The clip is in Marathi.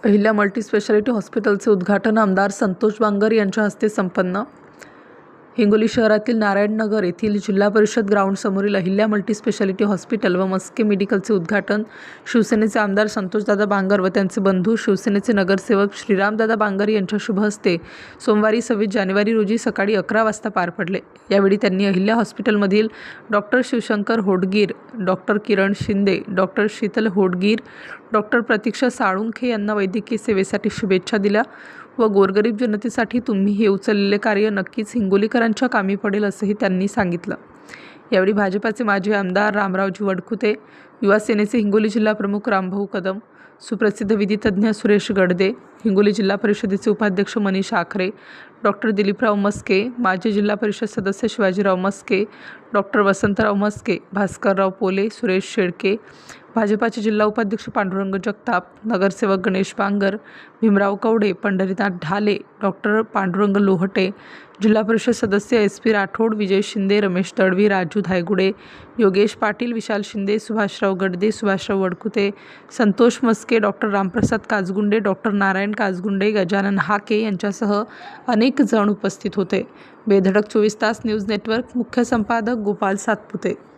अहिल्या मल्टीस्पेशालिटी हॉस्पिटलचे उद्घाटन आमदार संतोष बांगर यांच्या हस्ते संपन्न. हिंगोली शहरातील नारायणनगर येथील जिल्हा परिषद ग्राउंडसमोरील अहिल्या मल्टीस्पेशालिटी हॉस्पिटल व मस्के मेडिकलचे उद्घाटन शिवसेनेचे आमदार संतोषदादा बांगर व त्यांचे बंधू शिवसेनेचे नगरसेवक श्रीरामदादा बांगर यांच्या शुभ हस्ते सोमवारी 26 जानेवारी रोजी सकाळी 11 वाजता पार पडले. यावेळी त्यांनी अहिल्या हॉस्पिटलमधील डॉक्टर शिवशंकर होडगीर, डॉक्टर किरण शिंदे, डॉक्टर शीतल होडगीर, डॉक्टर प्रतीक्षा साळुंखे यांना वैद्यकीय सेवेसाठी शुभेच्छा दिल्या व गोरगरीब जनतेसाठी तुम्ही हे उचललेले कार्य नक्कीच हिंगोलीकरांच्या कामी पडेल असंही त्यांनी सांगितलं. यावेळी भाजपाचे माजी आमदार रामरावजी वडकुते, युवा सेनेचे हिंगोली जिल्हा प्रमुख रामभाऊ कदम, सुप्रसिद्ध विधितज्ञ सुरेश गडदे, हिंगोली जिल्हा परिषदेचे उपाध्यक्ष मनीष आखरे, डॉक्टर दिलीपराव मस्के, माजी जिल्हा परिषद सदस्य शिवाजीराव मस्के, डॉक्टर वसंतराव मस्के, भास्करराव पोले, सुरेश शेळके, भाजपाचे जिल्हा उपाध्यक्ष पांडुरंग जगताप, नगरसेवक गणेश बांगर, भीमराव कवडे, पंढरीनाथ ढाले, डॉक्टर पांडुरंग लोहटे, जिल्हा परिषद सदस्य SP राठोड, विजय शिंदे, रमेश दळवी, राजू धायगुडे, योगेश पाटील, विशाल शिंदे, सुभाषराव गडदे, सुभाषराव वडकुते, संतोष मस्के, डॉक्टर रामप्रसाद काजगुंडे, डॉक्टर नारायण काजगुंडे, गजानन हाके यांच्यासह अनेक जण उपस्थित होते. बेधडक 24 तास न्यूज नेटवर्क मुख्य संपादक गोपाल सातपुते.